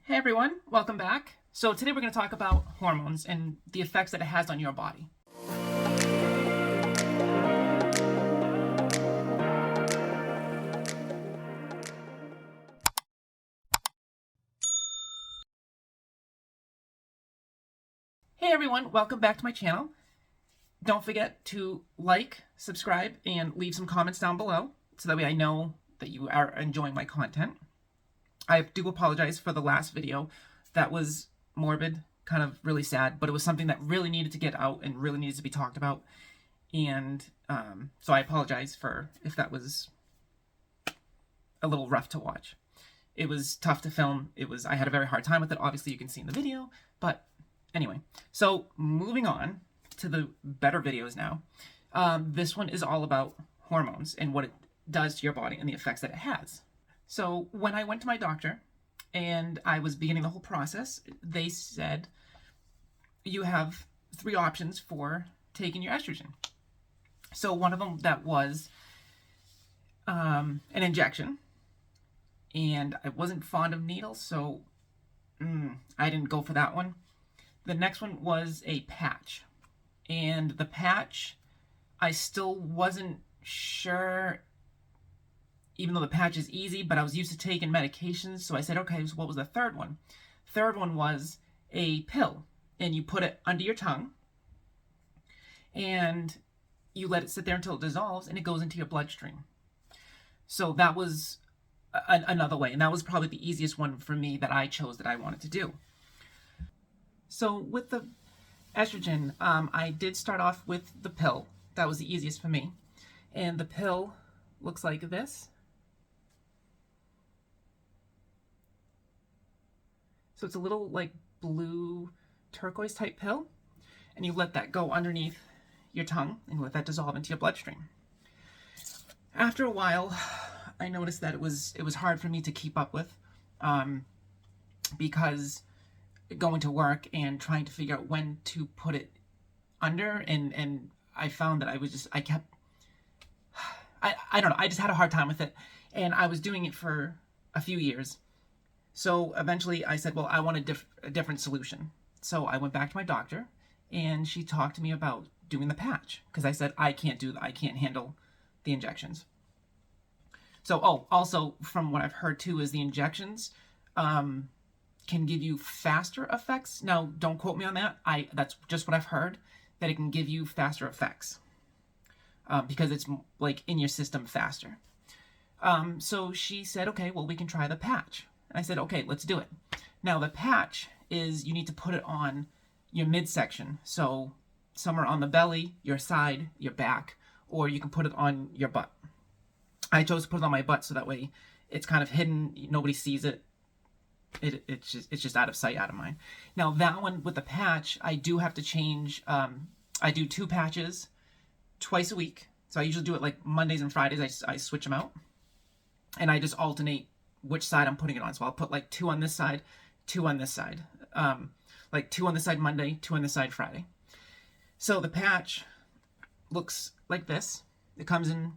Hey everyone, welcome back. So today we're going to talk about hormones and the effects that it has on your body. Hey everyone, welcome back to my channel. Don't forget to like, subscribe, and leave some comments down below so that way I know that you are enjoying my content. I do apologize for the last video. That was morbid, kind of really sad, but it was something that really needed to get out and really needs to be talked about. And so I apologize for if that was a little rough to watch. It was tough to film. I had a very hard time with it. Obviously you can see in the video, but anyway. So moving on to the better videos now. This one is all about hormones and what it does to your body and the effects that it has. So when I went to my doctor and I was beginning the whole process, they said, you have 3 options for taking your estrogen. So one of them that was an injection, and I wasn't fond of needles, so I didn't go for that one. The next one was a patch, and the patch, I still wasn't sure, even though the patch is easy, but I was used to taking medications, so I said, okay, so what was the third one? Third one was a pill, and you put it under your tongue, and you let it sit there until it dissolves, and it goes into your bloodstream. So that was another way, and that was probably the easiest one for me that I chose that I wanted to do. So with the estrogen, I did start off with the pill. That was the easiest for me. And the pill looks like this. So it's a little like blue turquoise type pill, and you let that go underneath your tongue and let that dissolve into your bloodstream. After a while, I noticed that it was hard for me to keep up with, because going to work and trying to figure out when to put it under, and I found that I don't know, I just had a hard time with it, and I was doing it for a few years. So eventually I said, well, I want a different solution. So I went back to my doctor, and she talked to me about doing the patch, because I said I can't handle the injections. So, also from what I've heard too is the injections can give you faster effects. Now, don't quote me on that. That's just what I've heard, that it can give you faster effects because it's like in your system faster. So she said, okay, well, we can try the patch. And I said, okay, let's do it. Now, the patch is you need to put it on your midsection. So somewhere on the belly, your side, your back, or you can put it on your butt. I chose to put it on my butt so that way it's kind of hidden. Nobody sees it. It's just out of sight, out of mind. Now that one with the patch, I do have to change. I do 2 patches twice a week. So I usually do it like Mondays and Fridays. I switch them out, and I just alternate which side I'm putting it on. So I'll put like 2 on this side, 2 on this side, like 2 on this side Monday, 2 on this side Friday. So the patch looks like this. It comes in.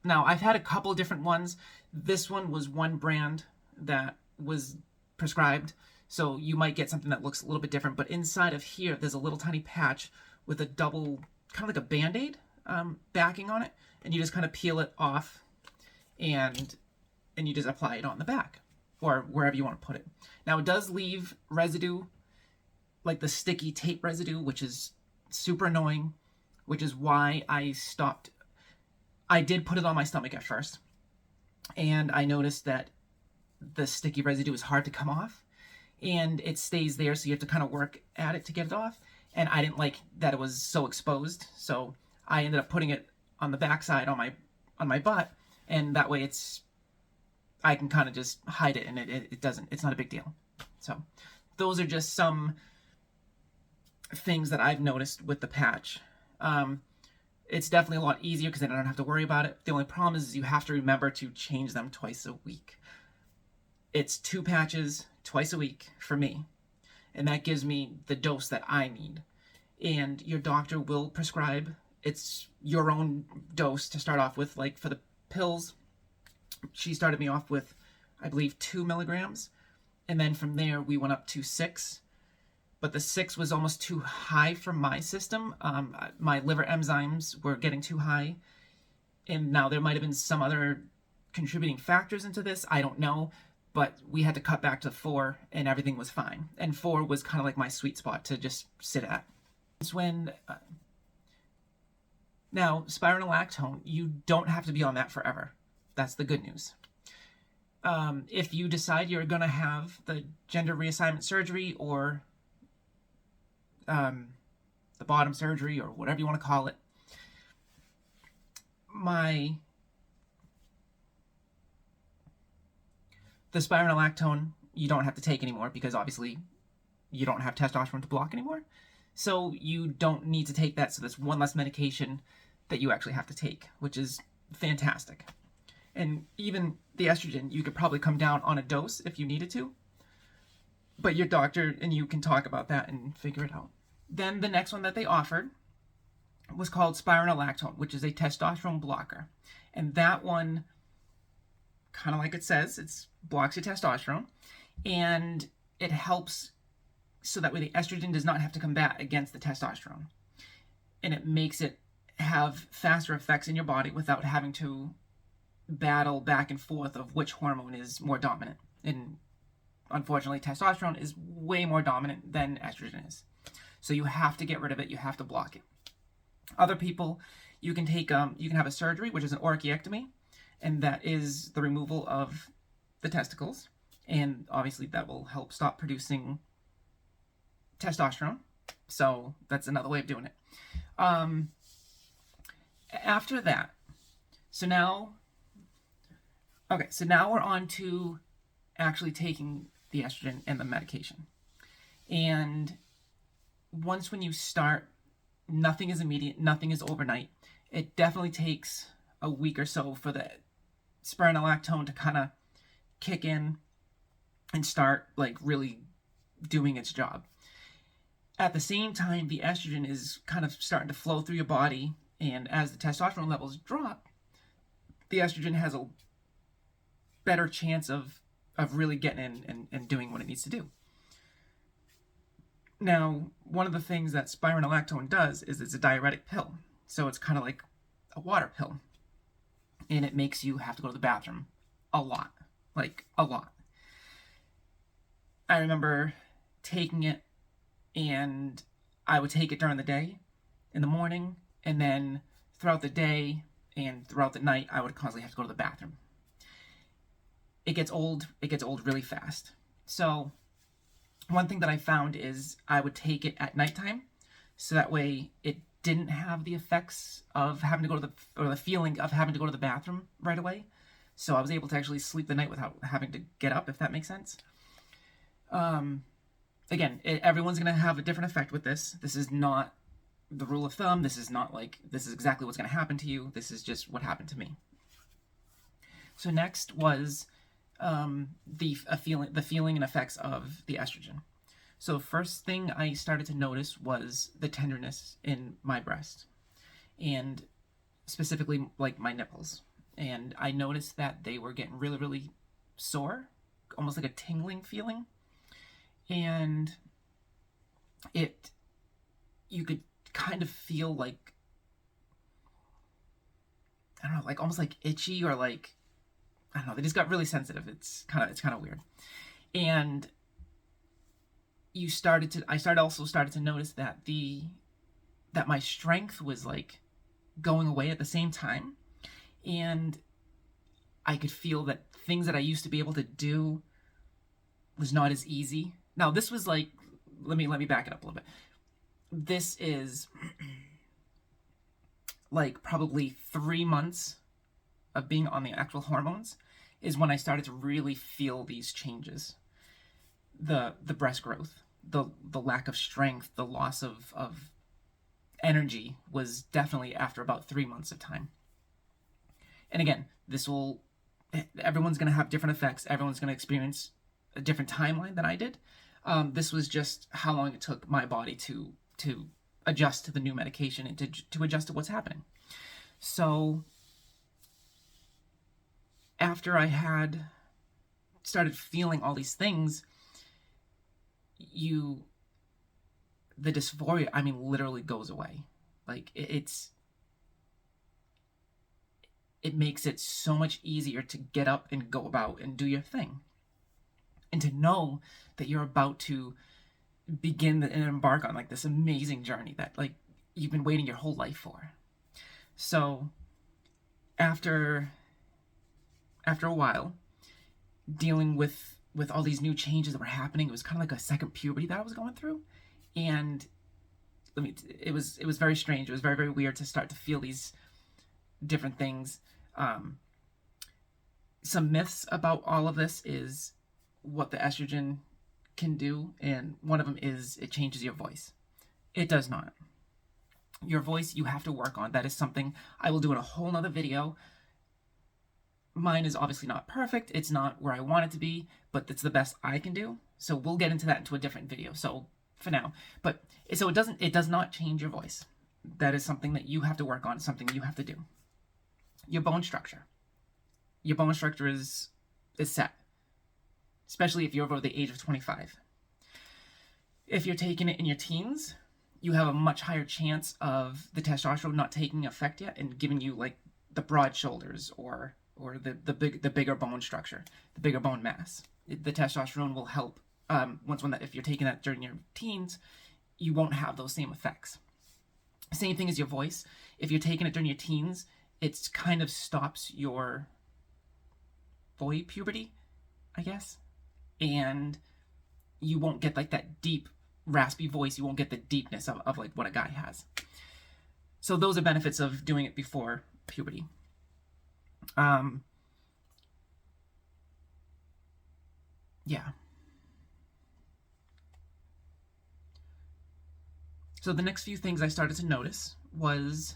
Now, I've had a couple different ones. This one was one brand that was prescribed, so you might get something that looks a little bit different, but inside of here, there's a little tiny patch with a double, kind of like a Band-Aid backing on it, and you just kind of peel it off, and you just apply it on the back, or wherever you want to put it. Now, it does leave residue, like the sticky tape residue, which is super annoying, which is why I stopped. I did put it on my stomach at first, and I noticed that the sticky residue is hard to come off, and it stays there, so you have to kind of work at it to get it off, and I didn't like that it was so exposed, so I ended up putting it on the backside on my butt, and that way I can kind of just hide it, and it's not a big deal. So those are just some things that I've noticed with the patch. It's definitely a lot easier because then I don't have to worry about it. The only problem is you have to remember to change them twice a week. It's 2 patches twice a week for me, and that gives me the dose that I need. And your doctor will prescribe, it's your own dose to start off with. Like for the pills, she started me off with, I believe, 2 milligrams, And then from there, we went up to 6. But the 6 was almost too high for my system. My liver enzymes were getting too high. And now there might have been some other contributing factors into this. I don't know. But we had to cut back to 4, and everything was fine. And 4 was kind of like my sweet spot to just sit at. It's when... now, spironolactone, you don't have to be on that forever. That's the good news. If you decide you're going to have the gender reassignment surgery or the bottom surgery or whatever you want to call it, the spironolactone you don't have to take anymore because obviously you don't have testosterone to block anymore. So you don't need to take that. So there's one less medication that you actually have to take, which is fantastic. And even the estrogen, you could probably come down on a dose if you needed to. But your doctor and you can talk about that and figure it out. Then the next one that they offered was called spironolactone, which is a testosterone blocker. And that one, kind of like it says, it blocks your testosterone. And it helps so that way the estrogen does not have to combat against the testosterone. And it makes it have faster effects in your body without having to battle back and forth of which hormone is more dominant. And unfortunately, testosterone is way more dominant than estrogen is. So you have to get rid of it. You have to block it. Other people, you can take, you can have a surgery, which is an orchiectomy, and that is the removal of the testicles. And obviously that will help stop producing testosterone. So that's another way of doing it. After that, so now we're on to actually taking the estrogen and the medication. And once when you start, nothing is immediate, nothing is overnight. It definitely takes a week or so for the spironolactone to kind of kick in and start like really doing its job. At the same time, the estrogen is kind of starting to flow through your body, and as the testosterone levels drop, the estrogen has a better chance of really getting in and doing what it needs to do. Now, one of the things that spironolactone does is it's a diuretic pill. So it's kind of like a water pill. And it makes you have to go to the bathroom a lot. Like, a lot. I remember taking it, and I would take it during the day, in the morning, and then throughout the day and throughout the night, I would constantly have to go to the bathroom. It gets old really fast. So one thing that I found is I would take it at nighttime, so that way it didn't have the effects of having to go to the feeling of having to go to the bathroom right away. So I was able to actually sleep the night without having to get up, if that makes sense. Again, everyone's going to have a different effect with this. This is not the rule of thumb. This is not like, this is exactly what's going to happen to you. This is just what happened to me. So next was the feeling and effects of the estrogen. So first thing I started to notice was the tenderness in my breast, and specifically like my nipples. And I noticed that they were getting really, really sore, almost like a tingling feeling. And you could kind of feel like, I don't know, like almost like itchy, or like, I don't know, they just got really sensitive. It's kind of weird. And I started to notice that that my strength was like going away at the same time. And I could feel that things that I used to be able to do was not as easy. Now this was like, let me back it up a little bit. This is like probably 3 months of being on the actual hormones is when I started to really feel these changes. The breast growth, the lack of strength, the loss of energy was definitely after about 3 months of time. And again, everyone's going to have different effects. Everyone's going to experience a different timeline than I did. This was just how long it took my body to adjust to the new medication and to adjust to what's happening. So after I had started feeling all these things, you the dysphoria, I mean, literally goes away. Like it makes it so much easier to get up and go about and do your thing, and to know that you're about to begin and embark on like this amazing journey that like you've been waiting your whole life for. So after a while dealing with all these new changes that were happening, it was kind of like a second puberty that I was going through. And it was very strange. It was very, very weird to start to feel these different things. Some myths about all of this is what the estrogen can do, and one of them is it changes your voice. It does not. Your voice you have to work on. That is something I will do in a whole nother video. Mine is obviously not perfect. It's not where I want it to be, but it's the best I can do. So we'll get into that into a different video. So for now, but so it does not change your voice. That is something that you have to work on, something you have to do. Your bone structure. Your bone structure is set, especially if you're over the age of 25. If you're taking it in your teens, you have a much higher chance of the testosterone not taking effect yet and giving you like the broad shoulders or the bigger bone structure, the bigger bone mass. The testosterone will help if you're taking that during your teens, you won't have those same effects. Same thing as your voice. If you're taking it during your teens, it kind of stops your boy puberty, I guess, and you won't get like that deep raspy voice. You won't get the deepness of like what a guy has. So those are benefits of doing it before puberty. Yeah. So the next few things I started to notice was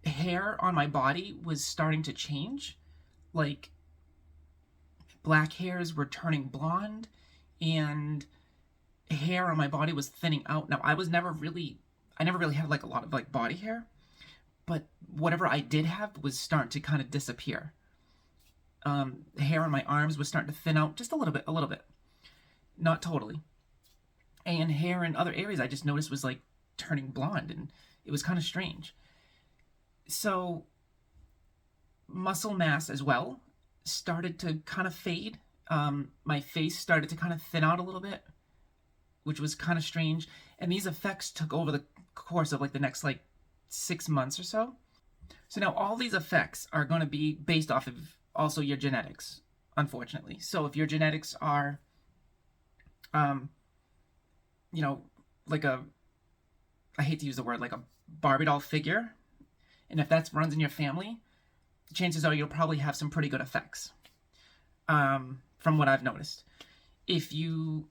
hair on my body was starting to change. Like black hairs were turning blonde and hair on my body was thinning out. Now I never really had like a lot of like body hair, but whatever I did have was starting to kind of disappear. Hair on my arms was starting to thin out just a little bit, not totally. And hair in other areas I just noticed was like turning blonde, and it was kind of strange. So muscle mass as well started to kind of fade. My face started to kind of thin out a little bit, which was kind of strange. And these effects took over the course of like the next like 6 months or so. So now all these effects are going to be based off of also your genetics, unfortunately. So if your genetics are, like I hate to use the word, like a Barbie doll figure, and if that runs in your family, chances are you'll probably have some pretty good effects, from what I've noticed. If you,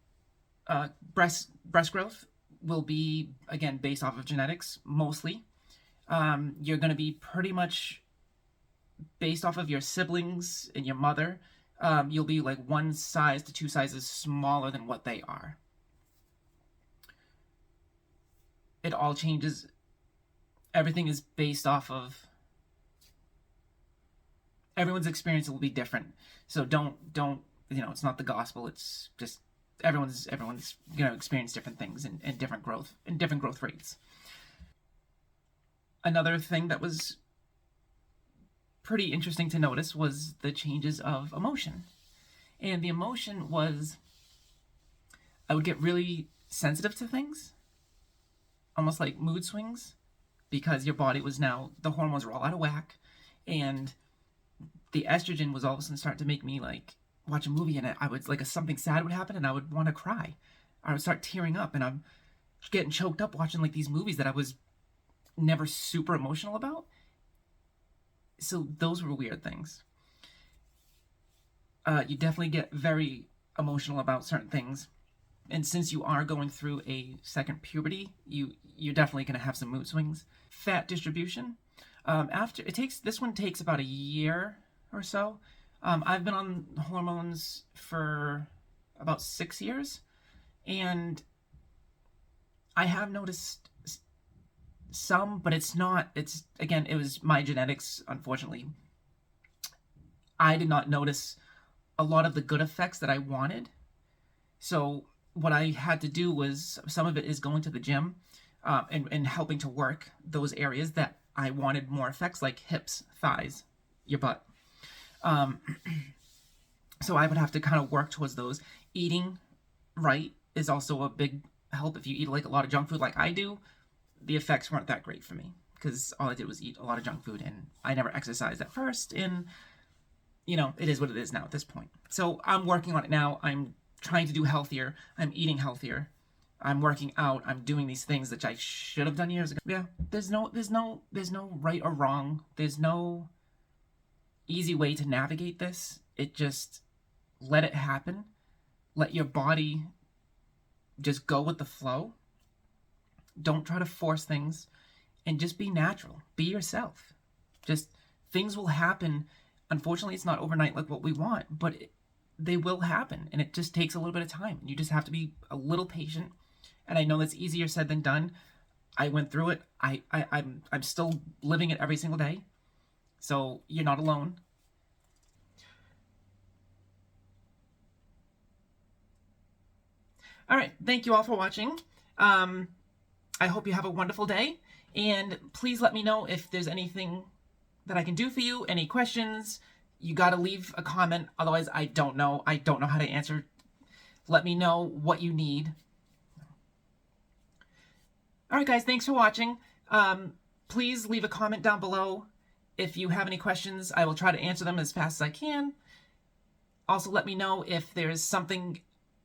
breast growth will be, again, based off of genetics, mostly. You're going to be pretty much based off of your siblings and your mother. You'll be like 1 size to 2 sizes smaller than what they are. It all changes. Everything is based off of everyone's experience will be different. So don't it's not the gospel. It's just everyone's going to experience different things and different growth rates. Another thing that was pretty interesting to notice was the changes of emotion. And the emotion was I would get really sensitive to things, almost like mood swings, because your body was now, the hormones were all out of whack, and the estrogen was all of a sudden starting to make me like watch a movie and I would like something sad would happen and I would want to cry. I would start tearing up and I'm getting choked up watching like these movies that I was never super emotional about. So those were weird things. You definitely get very emotional about certain things. And since you are going through a second puberty, you're definitely going to have some mood swings. Fat distribution. This one takes about a year or so. I've been on hormones for about 6 years, and I have noticed some, but it was my genetics, unfortunately. I did not notice a lot of the good effects that I wanted. So what I had to do was, some of it is going to the gym, and helping to work those areas that I wanted more effects, like hips, thighs, your butt. So I would have to kind of work towards those. Eating right is also a big help. If you eat like a lot of junk food like I do, the effects weren't that great for me, because all I did was eat a lot of junk food, and I never exercised at first, and it is what it is now at this point. So I'm working on it now. I'm trying to do healthier. I'm eating healthier. I'm working out. I'm doing these things that I should have done years ago. Yeah, there's no right or wrong. There's no easy way to navigate this. It just, let it happen. Let your body just go with the flow. Don't try to force things, and just be natural. Be yourself. Just, things will happen. Unfortunately, it's not overnight like what we want, but they will happen, and it just takes a little bit of time. You just have to be a little patient. And I know that's easier said than done. I went through it. I'm still living it every single day. So you're not alone. All right. Thank you all for watching. I hope you have a wonderful day. And please let me know if there's anything that I can do for you. Any questions? You got to leave a comment. Otherwise, I don't know. I don't know how to answer. Let me know what you need. All right, guys. Thanks for watching. Please leave a comment down below. If you have any questions, I will try to answer them as fast as I can. Also, let me know if there's something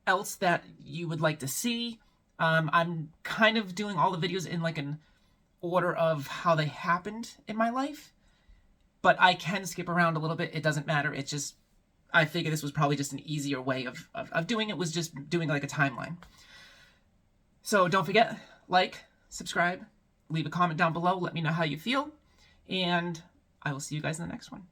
else that you would like to see. I'm kind of doing all the videos in like an order of how they happened in my life, but I can skip around a little bit. It doesn't matter. It's just, I figure this was probably just an easier way of doing it, was just doing like a timeline. So don't forget, like, subscribe, leave a comment down below. Let me know how you feel, and I will see you guys in the next one.